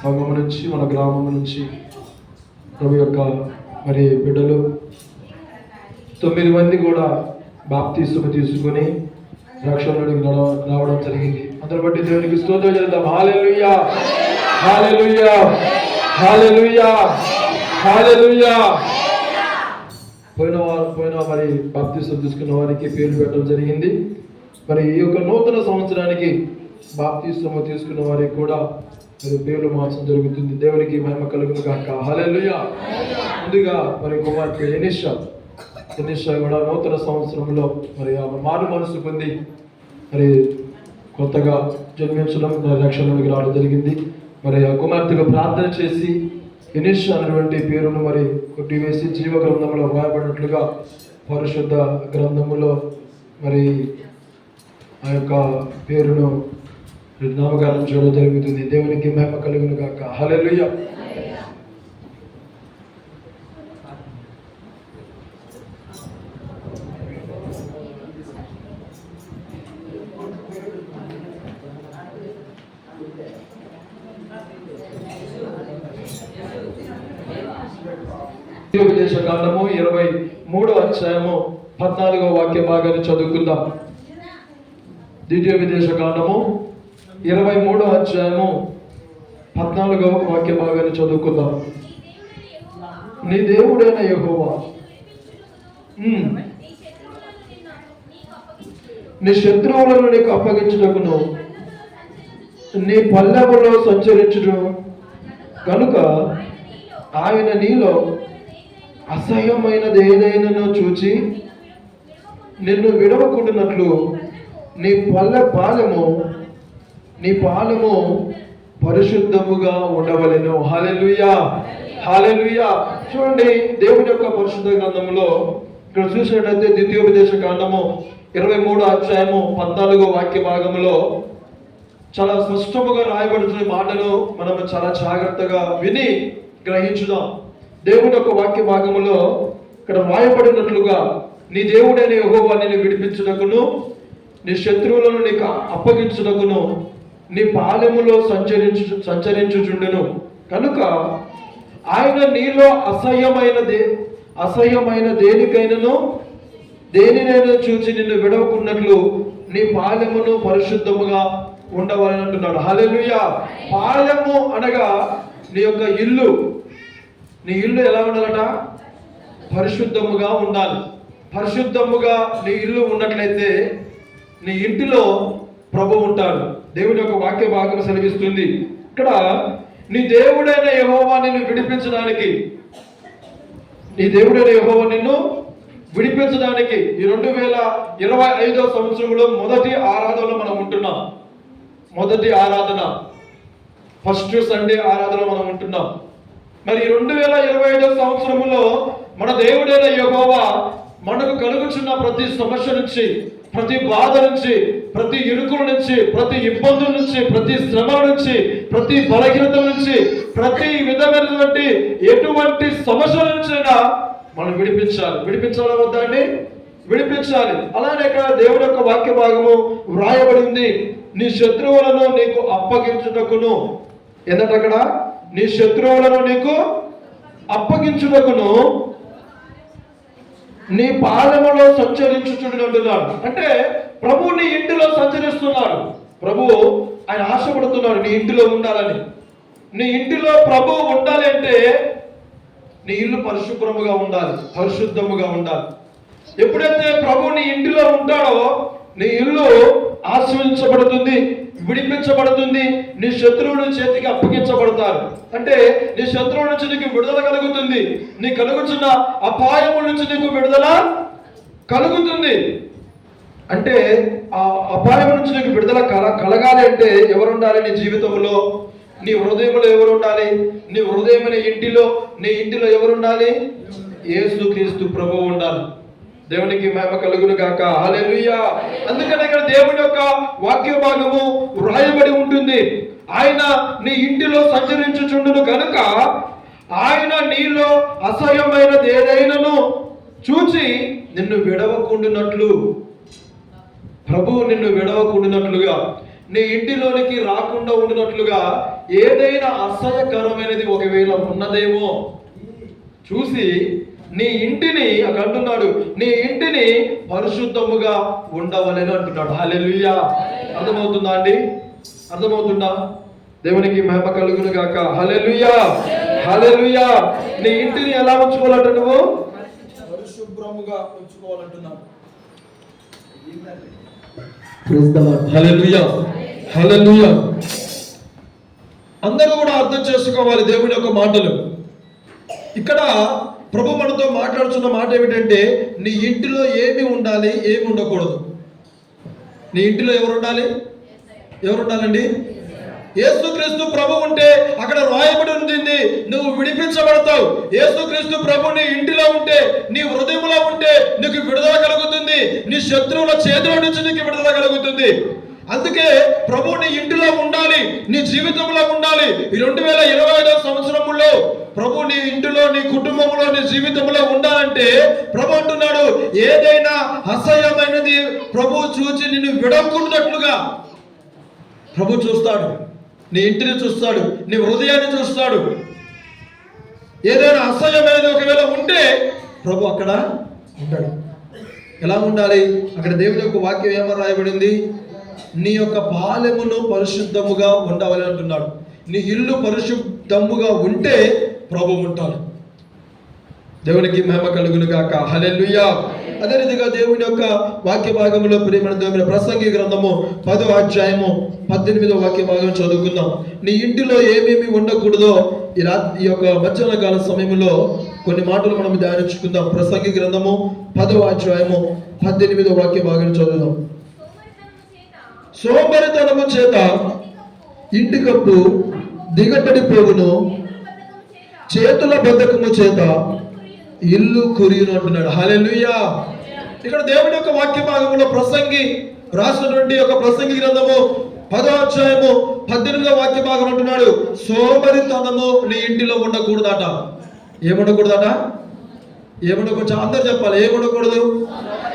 సంఘం నుంచి, మన గ్రామం నుంచి ప్రభు యొక్క మరి బిడ్డలు 9 మంది కూడా బాప్తీసం తీసుకొని రక్షణలోనికి రావడం జరిగింది. అందరి బట్టి దేవునికి స్తోత్రం చేద్దాం. హల్లెలూయా, హల్లెలూయా, హల్లెలూయా, హల్లెలూయా. పోయిన మరి బాప్తీసం తీసుకున్న వారికి పేర్లు పెట్టడం జరిగింది. మరి ఈ యొక్క నూతన సంవత్సరానికి బాప్తీసం తీసుకున్న వారికి కూడా మరి పేర్లు మార్చడం జరుగుతుంది. దేవునికి మహిమ కలుగును గాక. హల్లెలూయా. ముందుగా మరి కుమార్తె ఎనిషా కూడా నూతన సంవత్సరంలో మరి మారు మనసు పొంది మరి కొత్తగా జన్మించడం, రక్షణలోకి రావడం జరిగింది. మరి ఆ కుమార్తెకు ప్రార్థన చేసి ఎనిషా అనేటువంటి పేరును మరి కొట్టివేసి జీవ గ్రంథంలో వ్రాయబడినట్లుగా పరిశుద్ధ గ్రంథములో మరి ఆ యొక్క పేరును నామకరణం చేయడం జరుగుతుంది. దేవునికి మహిమ కలుగును గాక. హల్లెలూయా. ద్వితీయోపదేశ కాండము 23వ అధ్యాయము 14వ వాక్య భాగాన్ని చదువుకుందాం. ద్వితీయోపదేశ కాండము 23వ అధ్యాయము 14వ వాక్య భాగాన్ని చదువుకుందాం. నీ దేవుడైన యెహోవా నీ శత్రువులను నీకు అప్పగించుటకును నీ పల్లెములో సంచరించును కనుక ఆయన నీలో అసహ్యమైనది ఏదైనాను చూచి నిన్ను విడవకుండానట్లు నీ పాలెము పరిశుద్ధముగా ఉండవలెను. హల్లెలూయా, హల్లెలూయా. చూడండి, దేవుని యొక్క పరిశుద్ధ గ్రంథంలో ఇక్కడ చూసినట్లయితే ద్వితీయోపదేశ కాండము 23వ అధ్యాయము 14వ వాక్య భాగంలో చాలా స్పష్టముగా రాయబడుతున్న మాటలు మనము చాలా జాగ్రత్తగా విని గ్రహించుదాం. దేవుని యొక్క వాక్య భాగములో ఇక్కడ రాయబడినట్లుగా నీ దేవుడైన యెహోవా నిన్ను విడిపించుటకును నీ శత్రువులను నీకు అప్పగించుటకును నీ పాలెములో సంచరించుచుండెను కనుక ఆయన నీలో అసహ్యమైన దేనినైనా చూచి నిన్ను విడవకున్నట్లు నీ పాలెమును పరిశుద్ధముగా ఉండవాలని అంటున్నాడు. హల్లెలూయా. పాలెము అనగా నీ యొక్క ఇల్లు. నీ ఇల్లు ఎలా ఉండాలట? పరిశుద్ధముగా ఉండాలి. పరిశుద్ధముగా నీ ఇల్లు ఉన్నట్లయితే నీ ఇంటిలో ప్రభువు ఉంటాడు. దేవుని యొక్క వాక్య భాగం సెలవిస్తుంది. ఇక్కడ నీ దేవుడైన యెహోవా నిన్ను విడిపించడానికి, నీ దేవుడైన యెహోవా నిన్ను విడిపించడానికి ఈ 2025వ సంవత్సరంలో మొదటి ఆరాధనలో మనం ఉంటున్నాం. మొదటి ఆరాధన, ఫస్ట్ సండే ఆరాధన మనం ఉంటున్నాం. మరి 2025వ సంవత్సరంలో మన దేవుడైన యెహోవా మనకు కలుగుచున్న ప్రతి సమస్య నుంచి, ప్రతి బాధ నుంచి, ప్రతి ఇరుకుల నుంచి, ప్రతి ఇబ్బందుల నుంచి, ప్రతి శ్రమ నుంచి, ప్రతి బలహీనత నుంచి, ప్రతి విధమైనటువంటి ఎటువంటి సమస్యల నుంచైనా మనం విడిపించాలి వద్దా అండి? విడిపించాలి. అలానే ఇక్కడ దేవుడి యొక్క వాక్య భాగము వ్రాయబడింది. నీ శత్రువులను నీకు అప్పగించుటకును, ఏంటంటే అక్కడ నీ శత్రువులను నీకు అప్పగించుటకును నీ పాలెములో సంచరించుచుండు అంటున్నాడు. అంటే ప్రభు నీ ఇంటిలో సంచరిస్తున్నాడు. ప్రభు ఆయన ఆశపడుతున్నాడు నీ ఇంటిలో ఉండాలని. నీ ఇంటిలో ప్రభు ఉండాలి అంటే నీ ఇల్లు పరిశుభ్రముగా ఉండాలి, పరిశుద్ధముగా ఉండాలి. ఎప్పుడైతే ప్రభు నీ ఇంటిలో ఉంటాడో నీ ఇల్లు ఆశీర్వదించబడుతుంది, విడిపించబడుతుంది. నీ శత్రువుల చేతికి అప్పగించబడతారు. అంటే నీ శత్రువుల నుంచి నీకు విడుదల కలుగుతుంది. నీ కలుగుతున్న అపాయముల నుంచి నీకు విడుదల కలుగుతుంది. అంటే ఆ అపాయం నుంచి నీకు విడుదల కలగాలి అంటే ఎవరు ఉండాలి నీ జీవితంలో? నీ హృదయంలో ఎవరు ఉండాలి? నీ హృదయమైన నీ ఇంటిలో ఎవరు ఉండాలి? యేసుక్రీస్తు ప్రభువు ఉండాలి. దేవునికి మహిమ కలుగును గాక. హల్లెలూయా. అందుకనే ఇక్కడ దేవుని యొక్క వాక్య భాగము వ్రాయబడి ఉంటుంది. ఆయన నీ ఇంటిలో సంచరించుచుండును కనుక ఆయన నీలో అసహ్యమైనది ఏదైనాను చూచి నిన్ను విడవకుండునట్లు, ప్రభువు నిన్ను విడవకుండునట్లుగా నీ ఇంటిలోనికి రాకుండా ఉండినట్లుగా ఏదైనా అసహ్యకరమైనది ఒకవేళ ఉన్నదేమో చూసి నీ ఇంటిని అక్కడ అంటున్నాడు, నీ ఇంటిని పరిశుద్ధముగా ఉండవలని అంటున్నాడు. హల్లెలూయా. అర్థమవుతుందా అండి? అర్థమవుతుందా? దేవునికి మహిమ కలుగును గాక. హల్లెలూయా, హల్లెలూయా. నీ ఇంటిని ఎలా ఉంచుకోవాలంట? నువ్వు పరిశుభ్రముగా ఉంచుకోవాలంటున్నావు. హల్లెలూయా, హల్లెలూయా. అందరూ కూడా అర్థం చేసుకోవాలి దేవుని యొక్క మాటలు. ఇక్కడ ప్రభు మనతో మాట్లాడుతున్న మాట ఏమిటంటే, నీ ఇంటిలో ఏమి ఉండాలి, ఏమి ఉండకూడదు. నీ ఇంటిలో ఎవరు ఉండాలి? ఎవరు ఉండాలండి? యేసుక్రీస్తు ప్రభు ఉంటే అక్కడ రాయబడి ఉంటుంది, నువ్వు విడిపించబడతావు. యేసుక్రీస్తు ప్రభు నీ ఇంటిలో ఉంటే, నీ హృదయంలో ఉంటే నీకు విడుదల కలుగుతుంది. నీ శత్రువుల చేతుల నుంచి నీకు విడుదల కలుగుతుంది. అందుకే ప్రభు నీ ఇంటిలో ఉండాలి, నీ జీవితంలో ఉండాలి. ఈ 2025 సంవత్సరంలో ప్రభు నీ ఇంటిలో, నీ కుటుంబంలో, నీ జీవితంలో ఉండాలంటే ప్రభు అంటున్నాడు, ఏదైనా అసహ్యమైనది ప్రభు చూచి నిన్ను విడవకున్నట్లుగా ప్రభు చూస్తాడు. నీ ఇంటిని చూస్తాడు, నీ హృదయాన్ని చూస్తాడు. ఏదైనా అసహ్యమైనది ఒకవేళ ఉంటే ప్రభు అక్కడ ఉంటాడు. ఎలా ఉండాలి? అక్కడ దేవుని యొక్క వాక్యం ఏమని రాయబడింది? నీ యొక్క పాలెమును పరిశుద్ధముగా ఉండవాలి అంటున్నాడు. నీ ఇల్లు పరిశుద్ధముగా ఉంటే ప్రభు ఉంటాడు. దేవునికి మహిమ కలుగును గాక. హల్లెలూయా. అదే రీతిగా దేవుని యొక్క వాక్య భాగంలో ప్రియమైన దేవుని ప్రసంగి గ్రంథము 10వ అధ్యాయము 18వ వాక్య భాగం చదువుకుందాం. నీ ఇంటిలో ఏమేమి ఉండకూడదో ఈ యొక్క మధ్యాహ్న కాల సమయంలో కొన్ని మాటలు మనం ధ్యానించుకుందాం. ప్రసంగి గ్రంథము 10వ అధ్యాయము 18వ వాక్య భాగం చదువుదాం. సోమరితనము చేత ఇంటి కప్పు దిగబడిపోవును, చేతుల బద్ధకము చేత ఇల్లు కురియును అంటున్నాడు. హల్లెలూయా. ఇక్కడ దేవుని యొక్క వాక్య భాగంలో ప్రసంగి రాసినటువంటి యొక్క ప్రసంగి గ్రంథము 10వ అధ్యాయము 18వ వాక్య భాగం అంటున్నాడు, సోమరితనము నీ ఇంటిలో ఉండకూడదట. ఏముండకూడదట? ఏముండకూడదు? అందరు చెప్పాలి, ఏముండకూడదు?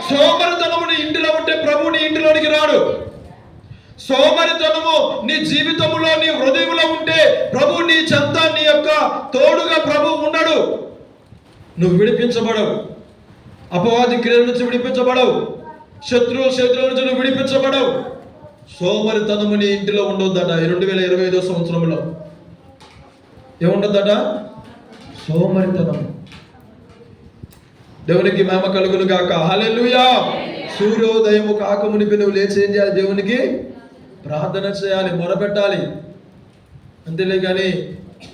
సోమరితనము నీ ఇంటిలో ఉంటే ప్రభు నీ ఇంటిలోనికి రాడు. సోమరితనము నీ జీవితంలో, నీ హృదయంలో ఉంటే ప్రభు నీ చెంత, నీ యొక్క తోడుగా ప్రభు ఉండడు. నువ్వు విడిపించబడవు. అపవాది క్రియల నుంచి విడిపించబడవు. శత్రువుల చేతుల నుంచి నువ్వు విడిపించబడవు. సోమరితనము నీ ఇంటిలో ఉండొద్దట. 2025 సంవత్సరంలో ఏముండదట? సోమరితనం. దేవునికి మహిమ కలుగును గాక. హల్లెలూయా. సూర్యోదయము కాకమునిపి నువ్వు లేచి ఏం చేయాలి? దేవునికి ప్రార్థన చేయాలి, మొరపెట్టాలి. అంతేలే కానీ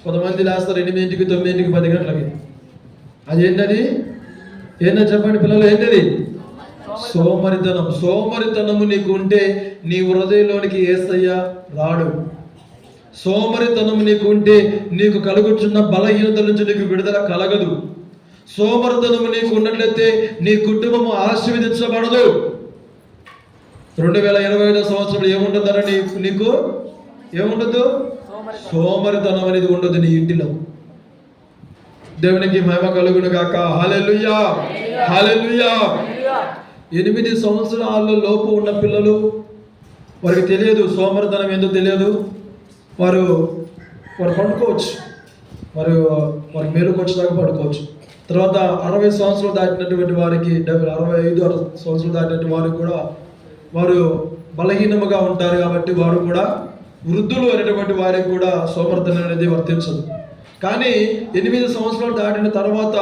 కొంతమంది లేస్తారు 8, 9, 10 గంటలకి. అదేంటది? ఏంటని చెప్పండి పిల్లలు, ఏంటది? సోమరితనం. సోమరితనము నీకు ఉంటే నీ హృదయంలోనికి యేసయ్య రాడు. సోమరితనము నీకు ఉంటే నీకు కలుగుతున్న బలహీనత నుంచి నీకు విడుదల కలగదు. సోమరితనము నీకు ఉన్నట్లయితే నీ కుటుంబము ఆశీర్వదించబడదు. 2025 సంవత్సరంలో ఏముంటుందన్న నీకు? ఏముండదు? సోమరితనం అనేది ఉండదు నీ ఇంటిలో. దేవునికి మహిమ కలుగును గాక. హల్లెలూయా, హల్లెలూయా. 8 సంవత్సరాల లోపు ఉన్న పిల్లలు, వారికి తెలియదు సోమరితనం ఏందో తెలియదు. వారు పడుకోవచ్చు, వారి మేలుకు వచ్చేదాకా పడుకోవచ్చు. తర్వాత 60 సంవత్సరాలు దాటినటువంటి వారికి, 65 సంవత్సరాలు దాటినటువంటి వారికి కూడా వారు బలహీనముగా ఉంటారు. కాబట్టి వారు కూడా, వృద్ధులు అనేటువంటి వారికి కూడా సోమరితనం అనేది వర్తించదు. కానీ 8 సంవత్సరాలు దాటిన తర్వాత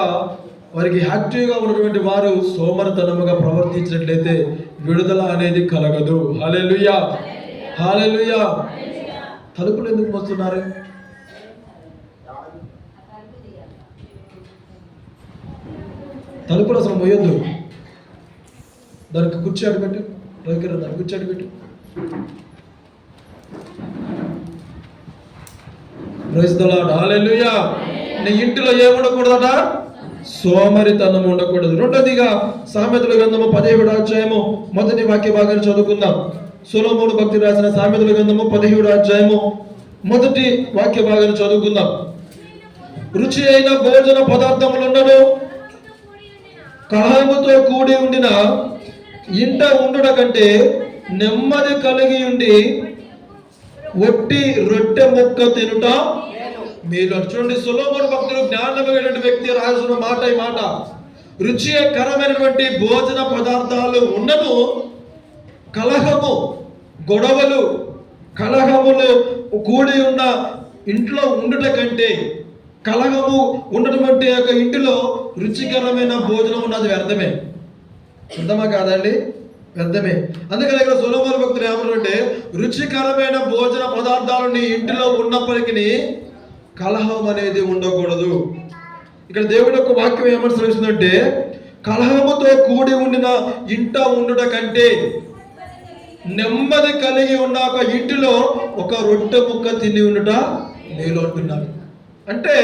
వారికి యాక్టివ్గా ఉన్నటువంటి వారు సోమరితనముగా ప్రవర్తించినట్లయితే విడుదల అనేది కలగదు. హల్లెలూయా, హల్లెలూయా. తలుపులు ఎందుకు మోస్తున్నారు? తలుపులు అసలు మోయొద్దు. దానికి కుర్చీ అడ్డుపెట్టు, దానికి కుర్చీ అడ్డుపెట్టు. Praise the lord. హల్లెలూయా. నీ ఇంటిలో ఏముండకూడదట? సోమరితనం ఉండకూడదు. రెండోదిగా సామెతల గ్రంథము 17వ అధ్యాయము 1వ వాక్య భాగాన్ని చదువుకుందాం. సొలొమోను భక్తి రాసిన సామెతల గ్రంథము 17వ అధ్యాయము 1వ వాక్య భాగాన్ని చదువుకుందాం. రుచి అయిన భోజన పదార్థములున్నను కలహముతో కూడి ఉండిన ఇంట ఉండుట కంటే నెమ్మది కలిగి ఉండి ఒట్టి రొట్టె ముక్క తినుట మీరు. చూడండి, సొలొమోను భక్తుడు జ్ఞానమైనటువంటి వ్యక్తి రాసిన మాట ఈ మాట. రుచికరమైనటువంటి భోజన పదార్థాలు ఉన్నను కలహము, గొడవలు, కలహములు కూడి ఉన్న ఇంట్లో ఉండుట కంటే, కలహము ఉన్నటువంటి యొక్క ఇంటిలో రుచికరమైన భోజనం ఉన్నది వ్యర్థమే. వ్యర్థమా కాదండి? వ్యర్థమే. అందుకని ఇక్కడ సొలొమోను భక్తుడు ఏమన్నారంటే, రుచికరమైన భోజన పదార్థాలు నీ ఇంటిలో ఉన్నప్పటికీ కలహం అనేది ఉండకూడదు. ఇక్కడ దేవుడి యొక్క వాక్యం ఏమని శ్రమిస్తుందంటే, కలహముతో కూడి ఉండిన ఇంట ఉండుట కంటే నెమ్మది కలిగి ఉన్న ఒక ఇంటిలో ఒక రొట్టె ముక్క తిని ఉండుట మేలు అంటున్నారు. అంటే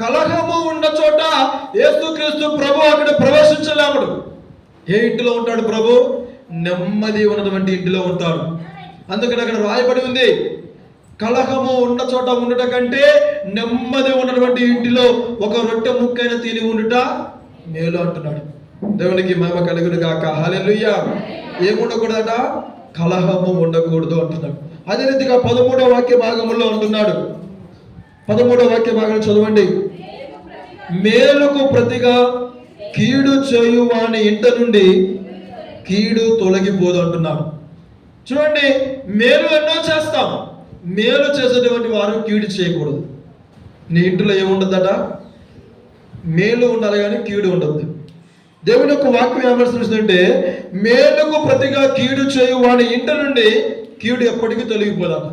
కలహము ఉన్న చోట యేసుక్రీస్తు ప్రభు అక్కడ ప్రవేశించలేముడు. ఏ ఇంటిలో ఉంటాడు ప్రభు? నెమ్మది ఉన్నటువంటి ఇంటిలో ఉంటాడు. అందుకని అక్కడ రాయబడి ఉంది, కలహము ఉన్న చోట ఉండుట కంటే నెమ్మది ఉన్నటువంటి ఇంటిలో ఒక రొట్టె ముక్కైన తిని ఉండుట మేలు అంటున్నాడు. దేవునికి మహిమ కలుగును గాక. హల్లెలూయా. ఏముండకూడదట? కలహము ఉండకూడదు అంటున్నాడు. అదే రీతిగా 13వ వాక్య భాగంలో అంటున్నాడు. 13వ వాక్య భాగం చదవండి. మేలుకు ప్రతిగా కీడు చేయు వాని ఇంట నుండి కీడు తొలగిపోదు అంటున్నాడు. చూడండి, మేలు ఎన్నో చేస్తాం, మేలు చేసేటువంటి వారు కీడు చేయకూడదు. నీ ఇంటిలో ఏముండదట? మేలు ఉండాలి కానీ కీడు ఉండదు. దేవుని యొక్క వాక్యం ఏమర్శిస్తుంటే, మేలుకు ప్రతిగా కీడు చేయు వాని ఇంట నుండి కీడు ఎప్పటికీ తొలగిపోదట.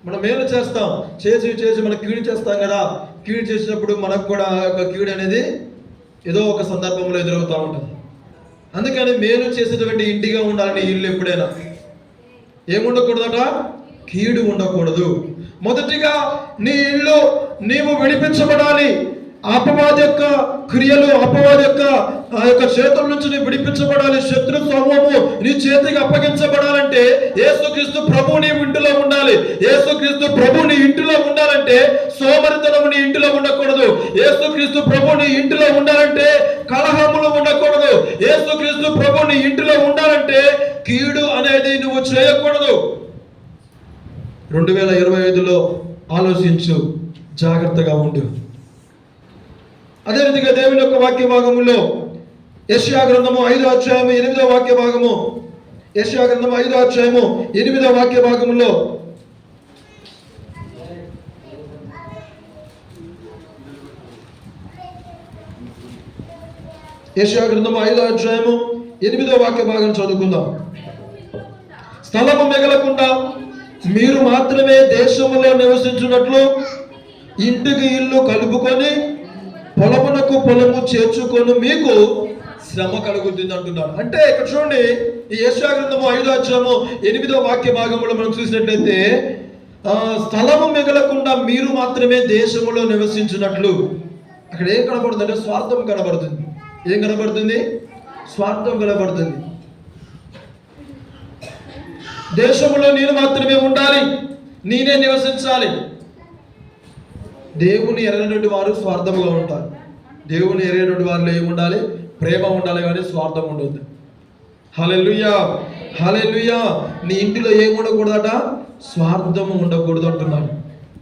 మనం మేలు చేస్తాం, చేసి మనం కీడు చేస్తాం కదా. కీడు చేసినప్పుడు మనకు కూడా ఒక కీడు అనేది ఏదో ఒక సందర్భంలో ఎదురవుతూ ఉంటుంది. అందుకని మేలు చేసేటువంటి ఇంటిగా ఉండాలని ఇల్లు ఎప్పుడైనా ఏముండకూడదట? కీడు ఉండకూడదు. మొదటిగా నీ ఇల్లు నీవు విడిపించబడాలి. అపవాది యొక్క క్రియలు, అపవాది యొక్క చేతుల నుంచి నీ విడిపించబడాలి. శత్రు సమూహము నీ చేతికి అప్పగించబడాలంటే యేసుక్రీస్తు ప్రభు నీ ఇంటిలో ఉండాలి. యేసుక్రీస్తు ప్రభు నీ ఇంటిలో ఉండాలంటే సోమరితనము నీ ఇంటిలో ఉండకూడదు. యేసుక్రీస్తు ప్రభు నీ ఇంటిలో ఉండాలంటే కలహములు ఉండకూడదు. యేసుక్రీస్తు ప్రభు నీ ఇంటిలో ఉండాలంటే కీడు అనేది నువ్వు చేయకూడదు. 2025లో ఆలోచించు, జాగ్రత్తగా ఉండు. అదే రీతిగా దేవుని యొక్క వాక్య భాగములో యెషయా గ్రంథము 5వ అధ్యాయము 8వ వాక్య భాగము, యెషయా గ్రంథము 5వ అధ్యాయము 8వ వాక్య భాగములో యెషయా గ్రంథము 5వ అధ్యాయము 8వ వాక్య భాగం చదువుకుందాం. స్థలము మిగలకుండా మీరు మాత్రమే దేశములో నివసించున్నట్లు ఇంటికి ఇల్లు కలుపుకొని పొలమునకు పొలము చేర్చుకొని మీకు శ్రమ కలుగుతుంది అంటున్నాడు. అంటే ఇక్కడ చూడండి, ఈ యెషయా గ్రంథము 5వ అధ్యాయము 8వ వాక్య భాగంలో మనం చూసినట్లయితే, స్థలము మిగలకుండా మీరు మాత్రమే దేశములో నివసించినట్లు. అక్కడ ఏం కనబడుతుంది అంటే స్వార్థం కనబడుతుంది. ఏం కనబడుతుంది? స్వార్థం కనబడుతుంది. దేశములో నేను మాత్రమే ఉండాలి, నేనే నివసించాలి. దేవుని ఎరగనటువంటి వారు స్వార్థముగా ఉంటారు. దేవుని ఎరగనటువంటి వారిలో ఏముండాలి? ప్రేమ ఉండాలి కానీ స్వార్థం ఉండదు. హల్లెలూయా, హల్లెలూయా. నీ ఇంటిలో ఏముండకూడదట? స్వార్థము ఉండకూడదు అంటున్నాడు.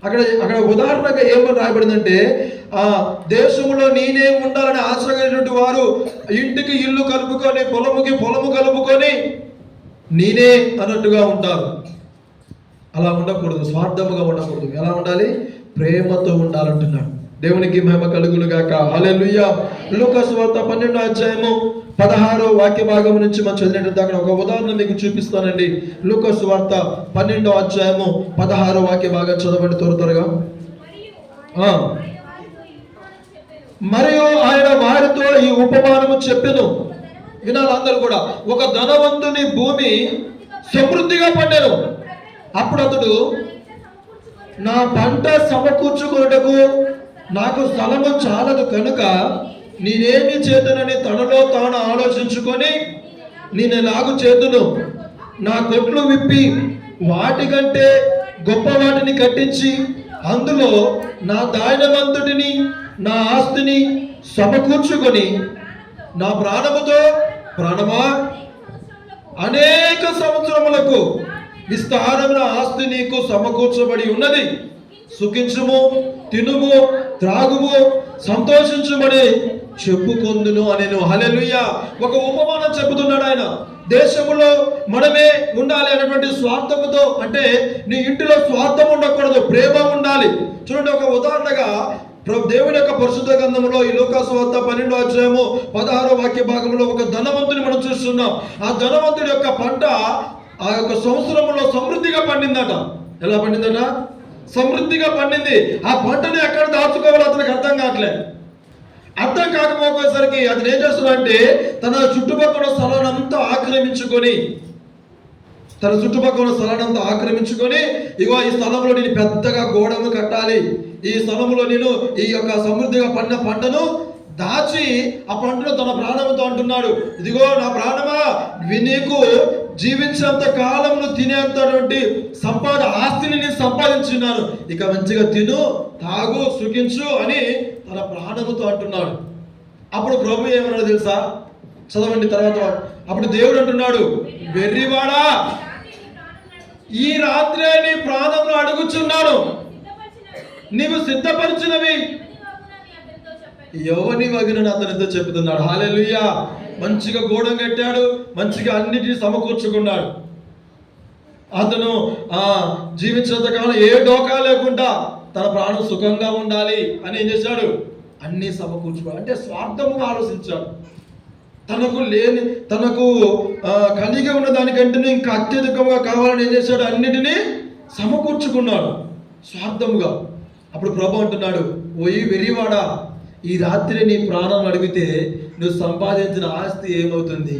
అక్కడ ఉదాహరణగా ఏమని రాయబడిందంటే, ఆ దేశంలో నేనే ఉండాలని ఆశగలిగినటువంటి వారు ఇంటికి ఇల్లు కలుపుకొని పొలముకి పొలము కలుపుకొని నేనే అన్నట్టుగా ఉంటారు. అలా ఉండకూడదు, స్వార్థముగా ఉండకూడదు. ఎలా ఉండాలి? ప్రేమతో ఉండాలంటున్నాడు. దేవునికి మహిమ కలుగును గాక. హల్లెలూయా. లూకా సువార్త 12వ అధ్యాయము 16వ వాక్య భాగం నుంచి మనం చదివినట్లయితే అక్కడ ఒక ఉదాహరణ మీకు చూపిస్తానండి. లూకా సువార్త 12వ అధ్యాయము 16వ వాక్య భాగం చదవండి త్వరగా. మరియు ఆయన వారితో ఈ ఉపమానము చెప్పెను. వినాలి అందరూ కూడా. ఒక ధనవంతుని భూమి సమృద్ధిగా పండెను. అప్పుడు అతడు, నా పంట సమకూర్చుకొనుటకు నాకు స్థలము చాలదు కనుక నేనేమి చేతునని తనలో తాను ఆలోచించుకొని, నేను ఎలాగూ చేతును, నా కొట్లు విప్పి వాటికంటే గొప్ప వాటిని కట్టించి అందులో నా ధాన్యమంతటిని నా ఆస్తిని సమకూర్చుకొని నా ప్రాణముతో, ప్రాణమా, అనేక సంవత్సరములకు విస్తారమైన ఆస్తి నీకు సమకూర్చబడి ఉన్నది. సుఖించుము, తినుము, త్రాగుము, సంతోషించుమని చెప్పుకొందును అనేను. హల్లెలూయా. ఒక ఉపమానం చెబుతున్నాడు ఆయన. దేశంలో మనమే ఉండాలి అనేటువంటి స్వార్థముతో, అంటే నీ ఇంటిలో స్వార్థం ఉండకూడదు, ప్రేమ ఉండాలి. చూడండి, ఒక ఉదాహరణగా దేవుని యొక్క పరిశుద్ధ గ్రంథంలో ఈ లూకా సువార్త 12వ అధ్యాయము 16వ వాక్య భాగంలో ఒక ధనవంతుని మనం చూస్తున్నాం. ఆ ధనవంతుడి యొక్క పంట ఆ యొక్క సంవత్సరంలో సమృద్ధిగా పండిందట. ఎలా పండిందట? సమృద్ధిగా పండింది. ఆ పంటని ఎక్కడ దాచుకోవాలో అతనికి అర్థం కావట్లేదు. అర్థం కాకపోయేసరికి అతను ఏం చేస్తున్నాడంటే తన చుట్టుపక్కల స్థలాన్నంతా ఆక్రమించుకొని ఇగో ఈ స్థలంలో నేను పెద్దగా గోడను కట్టాలి, ఈ స్థలంలో నేను ఈ యొక్క సమృద్ధిగా పండిన పంటను దాచి ఆ పంటను తన ప్రాణంతో అంటున్నాడు, ఇదిగో నా ప్రాణమా, నీకు జీవించేంత కాలం తినేంతటువంటి ఆస్తిని నేను సంపాదించున్నాను, ఇక మంచిగా తిను, తాగు, సుఖించు అని తన ప్రాణముతో అంటున్నాడు. అప్పుడు ప్రభు ఏమన్నాడు తెలుసా? చదవండి తర్వాత. అప్పుడు దేవుడు అంటున్నాడు, వెర్రివాడా, ఈ రాత్రే నీ ప్రాణంలో అడుగుచున్నాను, నీవు సిద్ధపరిచినవి ఎవని వగినని అతనితో చెబుతున్నాడు. హల్లెలూయా. మంచిగా గోడం కట్టాడు, మంచిగా అన్నిటిని సమకూర్చుకున్నాడు. అతను జీవించేంత కాలం ఏ డోకా లేకుండా తన ప్రాణం సుఖంగా ఉండాలి అని ఏం చేశాడు? అన్ని సమకూర్చుకోవాలి. అంటే స్వార్థముగా ఆలోచించాడు. తనకు కలిగి ఉన్న దానికంటే ఇంకా అత్యధికంగా కావాలని ఏం చేశాడు? అన్నిటినీ సమకూర్చుకున్నాడు స్వార్థముగా. అప్పుడు ప్రభు అంటున్నాడు, ఓయి వెర్రివాడా, ఈ రాత్రి నీ ప్రాణం అడిగితే నువ్వు సంపాదించిన ఆస్తి ఏమవుతుంది?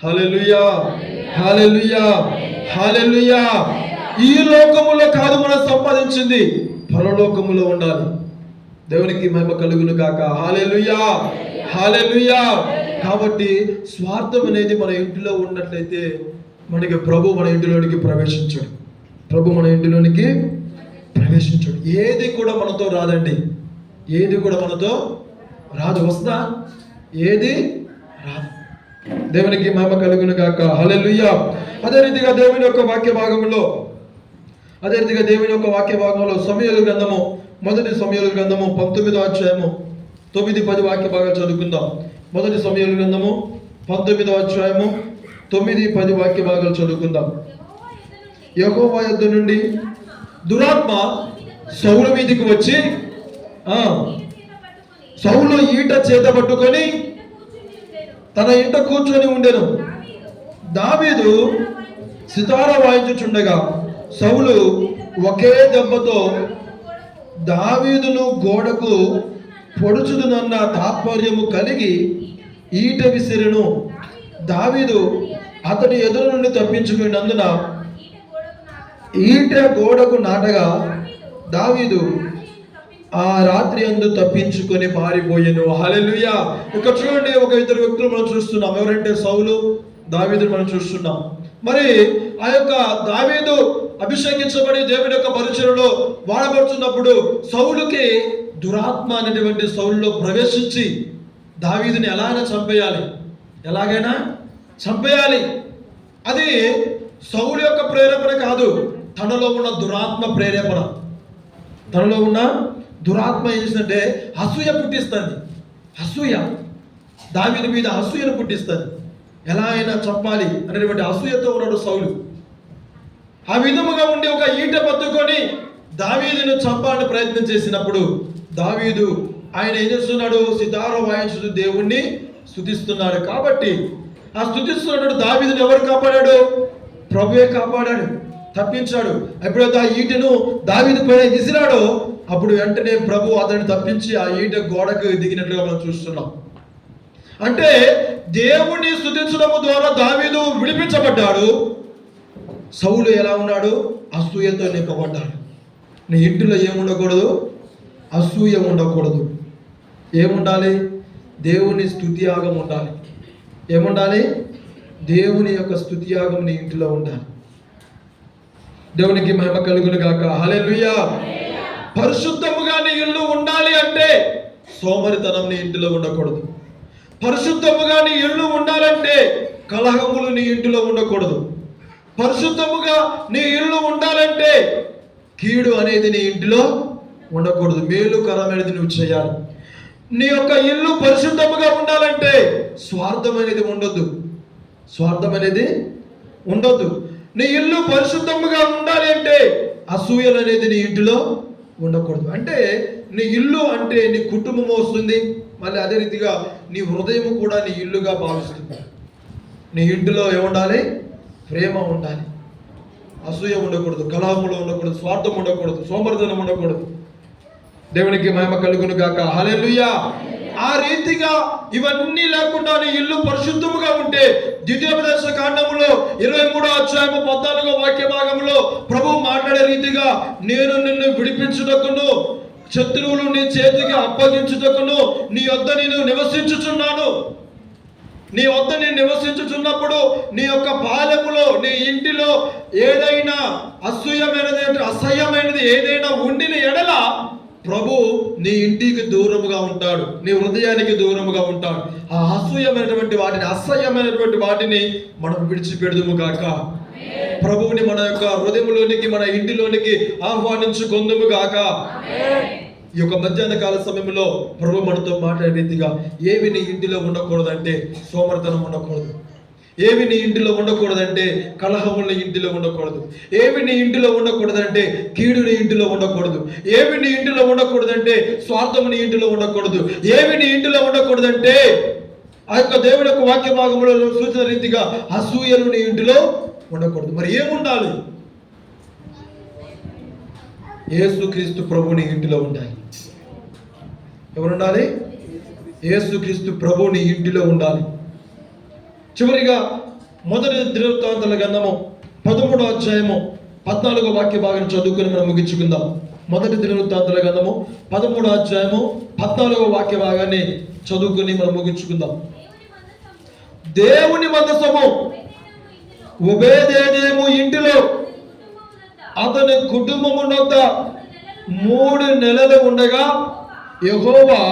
హల్లెలూయా, హల్లెలూయా, హల్లెలూయా. ఈ లోకములో కాదు మనం సంపాదించింది, పరలోకములో ఉండాలి. దేవునికి మహిమ కలుగును గాక. హల్లెలూయా, హల్లెలూయా. కాబట్టి స్వార్థం అనేది మన ఇంటిలో ఉన్నట్లయితే మనకి ప్రభు మన ఇంటిలోనికి ప్రవేశించడు. ఏది కూడా మనతో రాదండి, ఏది కూడా మనతో రాదు. వస్తా ఏది రాదు. దేవునికి మహిమ కలుగును గాక. హల్లెలూయా. అదే రీతిగా దేవుని యొక్క వాక్య భాగంలో సమూయేలు గ్రంథము, మొదటి సమూయేలు గ్రంథము 19వ అధ్యాయము 9-10 వాక్య భాగాలు చదువుకుందాం. మొదటి సమూయేలు గ్రంథము 19వ అధ్యాయము 9-10 వాక్య భాగాలు చదువుకుందాం. యెహోవా యొద్ద నుండి దురాత్మ సౌలు మీదికి వచ్చి సౌలు ఈట చేత పట్టుకొని తన ఇంట కూర్చొని ఉండెను. దావీదు సితార వాయించుచుండగా సౌలు ఒకే దెబ్బతో దావీదును గోడకు పొడుచుదునన్న తాత్పర్యము కలిగి ఈట విసిరెను. దావీదు అతని ఎదురు నుండి తప్పించుకున్నందున ఈట గోడకు నాటగా దావీదు ఆ రాత్రి అందు తప్పించుకొని పారిపోయెను. హల్లెలూయా. ఇక్కడ చూడండి, ఒక ఇద్దరు వ్యక్తులు మనం చూస్తున్నాం. ఎవరంటే సౌలు, దావీదును మనం చూస్తున్నాం. మరి ఆ యొక్క దావీదు అభిషేకించబడి దేవుని యొక్క పరిచర్యలో వాడబడుతున్నప్పుడు సౌలుకి దురాత్మ అనేటువంటి సౌలులో ప్రవేశించి దావీదుని ఎలాగైనా చంపేయాలి. అది సౌలు యొక్క ప్రేరేపణ కాదు, తనలో ఉన్న దురాత్మ ప్రేరేపణ. తనలో ఉన్న దురాత్మ ఏం చేసిందంటే అసూయ పుట్టిస్తుంది. దావీదు మీద అసూయను పుట్టిస్తుంది. ఎలా అయినా చంపాలి అనేటువంటి అసూయతో ఉన్నాడు సౌలు. ఆ విధముగా ఉండి ఒక ఈట పట్టుకొని దావీదును చంపాలని ప్రయత్నం చేసినప్పుడు దావీదు ఆయన ఏం చేస్తున్నాడు? సితార వాయించుతూ దేవుణ్ణి స్తుతిస్తున్నాడు. కాబట్టి ఆ స్తుతిస్తున్నాడు దావీదును ఎవరు కాపాడాడు? ప్రభువే కాపాడాడు, తప్పించాడు. ఎప్పుడైతే ఆ ఈటను దావీదు పైన విసిరాడో అప్పుడు వెంటనే ప్రభు అతన్ని తప్పించి ఆ ఈట గోడకు దిగినట్లుగా మనం చూస్తున్నాం. అంటే దేవుణ్ణి స్తుతించడం ద్వారా దావీదు విడిపించబడ్డాడు. సౌలు ఎలా ఉన్నాడు? అసూయతో నింపబడ్డాడు. నీ ఇంటిలో ఏముండకూడదు? అసూయ ఉండకూడదు. ఏముండాలి? దేవుని స్తుతియాగం ఉండాలి. ఏముండాలి? దేవుని యొక్క స్తుతియాగం నీ ఇంటిలో ఉండాలి. దేవునికి మహిమ కలుగును గాక. హల్లెలూయా. పరిశుద్ధముగా నీ ఇల్లు ఉండాలి అంటే సోమరితనం నీ ఇంటిలో ఉండకూడదు. పరిశుద్ధముగా నీ ఇల్లు ఉండాలంటే కలహములు నీ ఇంటిలో ఉండకూడదు. పరిశుద్ధముగా నీ ఇల్లు ఉండాలంటే కీడు అనేది నీ ఇంటిలో ఉండకూడదు, మేలుకరమైనది నువ్వు చేయాలి. నీ యొక్క ఇల్లు పరిశుద్ధముగా ఉండాలంటే స్వార్థం అనేది ఉండొద్దు, స్వార్థం అనేది ఉండొద్దు. నీ ఇల్లు పరిశుద్ధముగా ఉండాలి అంటే అసూయలు అనేది నీ ఇంటిలో ఉండకూడదు. అంటే నీ ఇల్లు అంటే నీ కుటుంబం వస్తుంది, మళ్ళీ అదే రీతిగా నీ హృదయం కూడా నీ ఇల్లుగా భావిస్తుంది. నీ ఇంటిలో ఏముండాలి? ప్రేమ ఉండాలి, అసూయ ఉండకూడదు, కలహములు ఉండకూడదు, స్వార్థం ఉండకూడదు, సోమరితనం ఉండకూడదు. దేవునికి మహిమ కలుగును గాక. హల్లెలూయా. ఆ రీతిగా ఇవన్నీ లేకుండా నీ ఇల్లు పరిశుద్ధముగా ఉంటే ద్వితీయోపదేశ కాండములో 23వ అధ్యాయము 14వ వాక్య భాగంలో ప్రభువు మాట్లాడే రీతిగా, నేను నిన్ను విడిపించుటకును శత్రువులు నీ చేతికి అప్పగించుటకును నీ వద్ద నేను నివసించుచున్నాను. నీ వద్ద నేను నివసించుచున్నప్పుడు నీ యొక్క పాలెములో నీ ఇంటిలో ఏదైనా అసహ్యమైనది ఏదైనా ఉండిన ఎడల ప్రభు నీ ఇంటికి దూరముగా ఉంటాడు, నీ హృదయానికి దూరముగా ఉంటాడు. ఆ అసూయమైనటువంటి వాటిని, అసహ్యమైనటువంటి వాటిని మనం విడిచిపెడదుము గాక. ప్రభువుని మన యొక్క హృదయంలోనికి, మన ఇంటిలోనికి ఆహ్వానించుకొందుము గాక. ఈ యొక్క మధ్యాహ్న కాల సమయంలో ప్రభు మనతో మాట్లాడే రీతిగా, ఏవి నీ ఇంటిలో ఉండకూడదంటే సోమరితనం ఉండకూడదు, ఏవి నీ ఇంటిలో ఉండకూడదంటే కలహముల ఇంటిలో ఉండకూడదు, ఏవి నీ ఇంటిలో ఉండకూడదంటే కీడు నీ ఇంటిలో ఉండకూడదు, ఏవి నీ ఇంటిలో ఉండకూడదంటే స్వార్థము నీ ఇంటిలో ఉండకూడదు, ఏవి నీ ఇంటిలో ఉండకూడదంటే ఆ యొక్క దేవుడి యొక్క వాక్య భాగంలో సూచన రీతిగా అసూయలు నీ ఇంటిలో ఉండకూడదు. మరి ఏముండాలి? యేసుక్రీస్తు ప్రభు నీ ఇంటిలో ఉండాలి. ఎవరుండాలి? యేసుక్రీస్తు ప్రభు నీ ఇంటిలో ఉండాలి. చివరిగా మొదటి దినవృత్తాంతాల గ్రంథము 13వ అధ్యాయము 14వ వాక్య భాగం చదువుకొని మనం ముగించుకుందాం. మొదటి దినవృత్తాంతాల గ్రంథము 13వ అధ్యాయము 14వ వాక్య భాగాన్ని చదువుకొని మనం ముగించుకుందాం. దేవుని మందసము ఒబేదేదోము ఇంటిలో అతని కుటుంబమునంత 3 నెలలు ఉండగా యెహోవా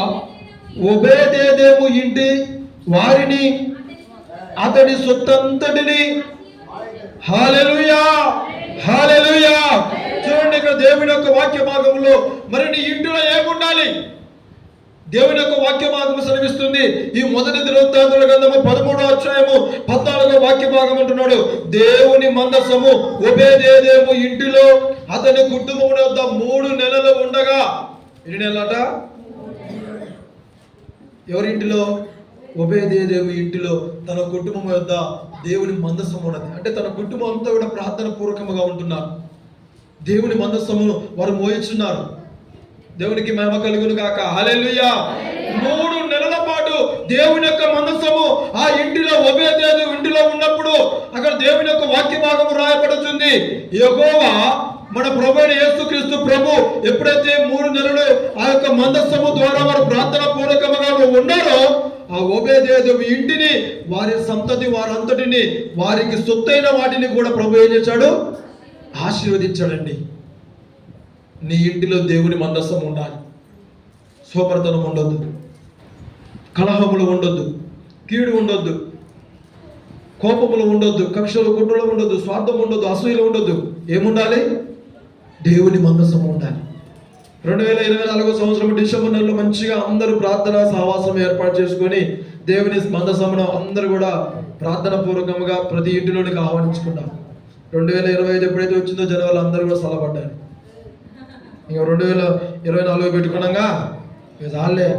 ఒబేదేదోము ఇంటి వారిని అతడి సొత్తంతటిని, హల్లెలూయా హల్లెలూయా. చూడండి, ఇక్కడ దేవుని యొక్క వాక్య భాగంలో మరి నీ ఇంటిలో ఏముండాలి? దేవుని యొక్క వాక్య భాగం సెలవిస్తుంది. ఈ మొదటి దినవృత్తాంతాల గ్రంథము 13వ అధ్యాయము 14వ వాక్య భాగం అంటున్నాడు, దేవుని మందసము ఒబేదేదోము ఇంటిలో అతని కుటుంబం వద్ద 3 నెలలు ఉండగా. ఎన్ని నెలలట? ఎవరి ఇంటిలో? ఒబేదేదోము ఇంటిలో తన కుటుంబం వద్ద దేవుని మందసం ఉన్నది. అంటే తన కుటుంబం అంతా కూడా ప్రార్థన పూర్వకముగా ఉంటున్నారు. దేవుని మందసమును వారు మోయిచున్నారు. దేవునికి మహిమ కలుగును గాక. హల్లెలూయా. 3 నెలల పాటు దేవుని యొక్క మందసము ఆ ఇంటిలో, ఒబేదేదోము ఇంటిలో ఉన్నప్పుడు అక్కడ దేవుని యొక్క వాక్య భాగము రాయబడుతుంది. యెహోవా మన ప్రభువైన యేసుక్రీస్తు ప్రభు ఎప్పుడైతే 3 నెలలు ఆ యొక్క మందసము ద్వారా వారు ప్రార్థన పూర్వకముగా ఉన్నారో, ఆ ఒబేదేదోము ఇంటిని, వారి సంతతి వారంతటిని, వారికి సొత్తైన వాటిని కూడా ప్రభు ఏం చేశాడు? ఆశీర్వదించాడండి. నీ ఇంటిలో దేవుని మందసం ఉండాలి. సోమరితనం ఉండొద్దు, కలహములు ఉండొద్దు, కీడు ఉండొద్దు, కోపములు ఉండొద్దు, కక్షలు కుట్రలు ఉండొద్దు, స్వార్థం ఉండొద్దు, అసూయలు ఉండొద్దు. ఏముండాలి? దేవుని మందసం ఉండాలి. 2024 సంవత్సరం డిసెంబర్ నెలలో మంచిగా అందరూ ప్రార్థన సహవాసం ఏర్పాటు చేసుకొని దేవుని మందసమును అందరూ కూడా ప్రార్థన పూర్వకంగా ప్రతి ఇంటిలోనికి ఆహ్వానించుకున్నాం. 2025 ఎప్పుడైతే వచ్చిందో జనవరి అందరూ కూడా సలపడ్డారు. ఇంకా 2024 పెట్టుకున్నాగా చాలే,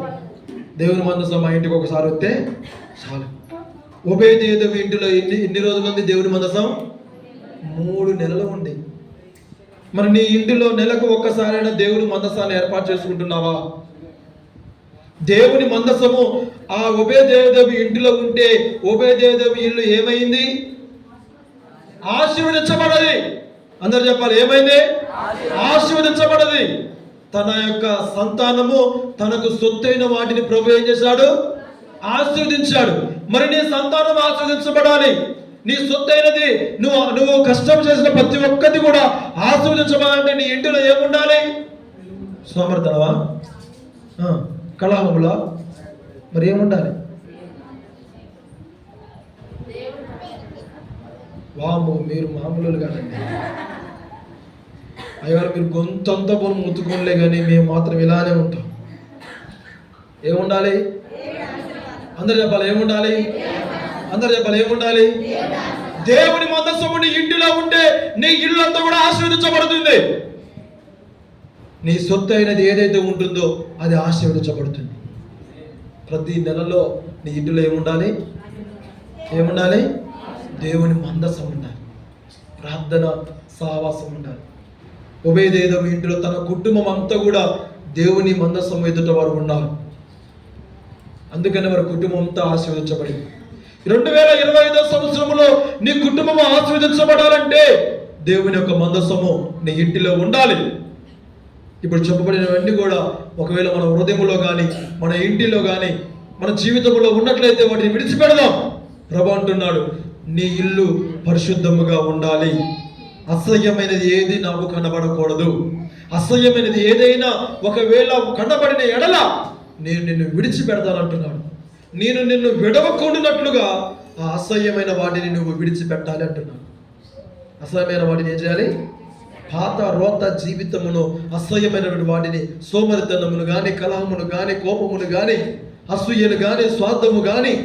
దేవుని మందసం మా ఇంటికి ఒకసారి వస్తే చాలు. ఒబేదేదోము ఇంటిలో ఎన్ని రోజులు ఉంది దేవుని మందసం? 3 నెలలు ఉంది. మరి నీ ఇంటిలో నెలకు ఒక్కసారైనా దేవుని మందసాన్ని ఏర్పాటు చేసుకుంటున్నావా? దేవుని మందసము ఆ ఒబేదేదోము ఇంటిలో ఉంటే ఒబేదేదోము ఇల్లు ఏమైంది? ఆశీర్వదించబడది. అందరు చెప్పాలి, ఏమైంది? ఆశీర్వదించబడది. తన యొక్క సంతానము తనకు సొత్తైన వాటిని ప్రభు ఏం చేశాడు? ఆశీర్వదించాడు. మరి నీ సంతానం ఆశీర్వదించబడాలి. నీ సొత్తైనది, నువ్వు కష్టం చేసిన ప్రతి ఒక్కటి కూడా ఆశీర్వదించబడాలంటే నీ ఇంటిలో ఏముండాలి? సోమరితనమా? కలహములా? మరి ఏముండాలి? వాము మీరు మామూలు కాదండి అయ్యగారు, మీరు గొంతంతా పోను ముత్తుకోలే కానీ మేము మాత్రం ఇలానే ఉంటాం. ఏముండాలి? అందరు చెప్పాలి ఏముండాలి? అందరు చెప్పాలి ఏముండాలి? దేవుని మందసము నీ ఇంటిలో ఉంటే నీ ఇల్లు అంతా కూడా ఆశీర్వదించబడుతుంది. నీ సొత్తు అయినది ఏదైతే ఉంటుందో అది ఆశీర్వదించబడుతుంది. ప్రతి నెలలో నీ ఇంటిలో ఏముండాలి? ఏముండాలి? దేవుని మందసం ఉండాలి, ప్రార్థన సహవాసం ఉండాలి. ఒబేదేదోము ఇంటిలో తన కుటుంబం అంతా కూడా దేవుని మందసం ఎదుట వారు ఉన్నారు. అందుకని వారి కుటుంబం అంతా ఆశీర్వదించబడింది. 2025 సంవత్సరంలో నీ కుటుంబం ఆశీర్వదించబడాలంటే దేవుని యొక్క మందసము నీ ఇంటిలో ఉండాలి. ఇప్పుడు చెప్పబడినవన్నీ కూడా ఒకవేళ మన హృదయంలో కానీ మన ఇంటిలో కానీ మన జీవితంలో ఉన్నట్లయితే వాటిని విడిచిపెడదాం. ప్రభు అంటున్నాడు, నీ ఇల్లు పరిశుద్ధముగా ఉండాలి. అసహ్యమైనది ఏది నాకు కనబడకూడదు. అసహ్యమైనది ఏదైనా ఒకవేళ కనబడిన ఎడల నేను నిన్ను విడిచిపెడతానంటున్నాడు. నేను నిన్ను విడవకుండానట్లుగా ఆ అసహ్యమైన వాటిని నువ్వు విడిచిపెట్టాలి అంటున్నాడు. అసహ్యమైన వాటిని ఏం చేయాలి? పాత రోత జీవితమును, అసహ్యమైన వాటిని, సోమరితనమును కానీ, కలహమును కానీ, కోపమును కానీ, అసూయను కానీ, స్వార్థము కానీ,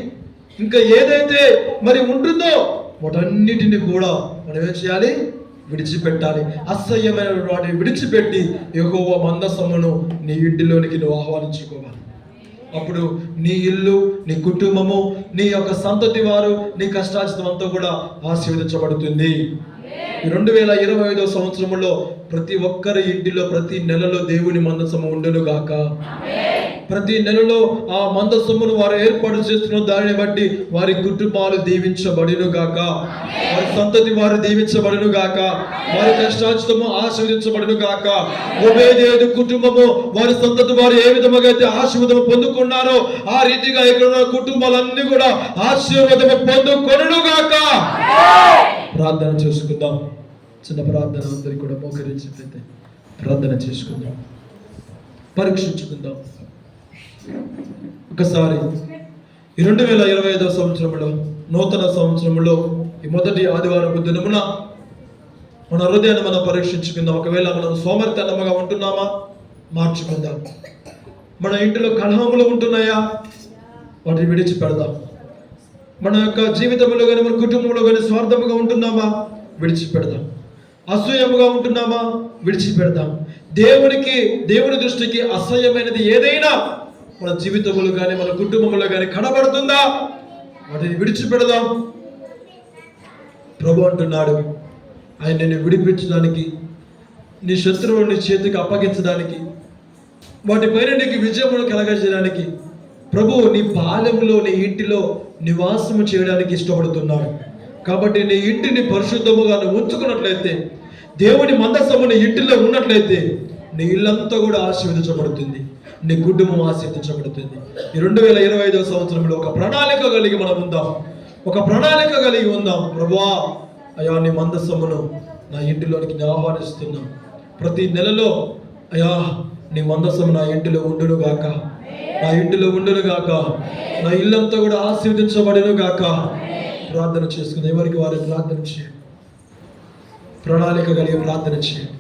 ఇంకా ఏదైతే మరి ఉంటుందో వాటన్నిటిని కూడా మనం ఏం చేయాలి? విడిచిపెట్టాలి. అసహ్యమైన వాటిని విడిచిపెట్టి యెహోవా మందసమును నీ ఇంటిలోనికి నువ్వు ఆహ్వానించుకోవాలి. అప్పుడు నీ ఇల్లు, నీ కుటుంబము, నీ యొక్క సంతతి వారు, నీ కష్టార్జితం అంతా కూడా ఆశీర్వదించబడుతుంది. 2025 సంవత్సరంలో ప్రతి ఒక్కరి ఇంటిలో ప్రతి నెలలో దేవుని మందసము ఉండును గాక. ప్రతి నెలలో ఆ మందసమును వారు ఏర్పాటు చేస్తున్న దానిని బట్టి వారి కుటుంబాలు దీవించబడును గాక, వారి సంతతి వారు దీవించబడును గాక, వారి కష్టార్జితము ఆశీర్వదించబడును గాక. ఒబేదేదు కుటుంబము, వారి సంతతి వారు ఏ విధముగా అయితే ఆశీర్వాదం పొందుకున్నారో ఆ రీతిగా ఇక్కడ ఉన్న కుటుంబాలన్నీ కూడా ఆశీర్వాదం పొందుకొనును గాక. ప్రార్థన చేసుకుందాం. చిన్న ప్రార్థన, అందరికీ కూడా మోకరించినట్లయితే ప్రార్థన చేసుకుందాం, పరీక్షించుకుందాం. ఒకసారి 2025 సంవత్సరంలో, నూతన సంవత్సరంలో ఈ మొదటి ఆదివారం దినమున మన హృదయాన్ని మనం పరీక్షించుకుందాం. ఒకవేళ మనం సోమరితనముగా ఉంటున్నామా? మార్చుకుందాం. మన ఇంటిలో కలహములు ఉంటున్నాయా? వాటిని విడిచిపెడదాం. మన యొక్క జీవితంలో కానీ మన కుటుంబంలో కానీ స్వార్థముగా ఉంటున్నామా? విడిచిపెడదాం. అసూయముగా ఉంటున్నామా? విడిచిపెడదాం. దేవుని దృష్టికి అసహ్యమైనది ఏదైనా మన జీవితంలో కానీ మన కుటుంబంలో కానీ కనబడుతుందా? వాటిని విడిచిపెడదాం. ప్రభు అంటున్నాడు, ఆయన నిన్ను విడిపించడానికి, నీ శత్రువుని చేతికి అప్పగించడానికి, వాటిపైన నీకు విజయమును కలగజేయడానికి ప్రభు నీ పాలెములో, నీ ఇంటిలో నివాసము చేయడానికి ఇష్టపడుతున్నాడు. కాబట్టి నీ ఇంటిని పరిశుద్ధముగా ఉంచుకున్నట్లయితే, దేవుని మందసము నీ ఇంటిలో ఉన్నట్లయితే నీ ఇల్లంతా కూడా ఆశీర్వదించబడుతుంది, నీ కుటుంబం ఆశీర్వదించబడుతుంది. ఈ 2025 సంవత్సరంలో ఒక ప్రణాళిక కలిగి మనం ఉందాం. ఒక ప్రణాళిక కలిగి ఉందాం. ప్రభువా, అయ్యా నీ మందసమును నా ఇంటిలోనికి నేను ఆహ్వానిస్తున్నాం. ప్రతి నెలలో అయ్యా నీ మందసము నా ఇంటిలో ఉండును గాక, నా ఇంటిలో ఉండును గాక, నా ఇల్లంతా కూడా ఆశీర్వదించబడును గాక. ప్రార్థన చేసుకుని ఎవరికి వారి ప్రార్థన చేయండి. ప్రణాళిక కలిగి ప్రార్థన చేయండి.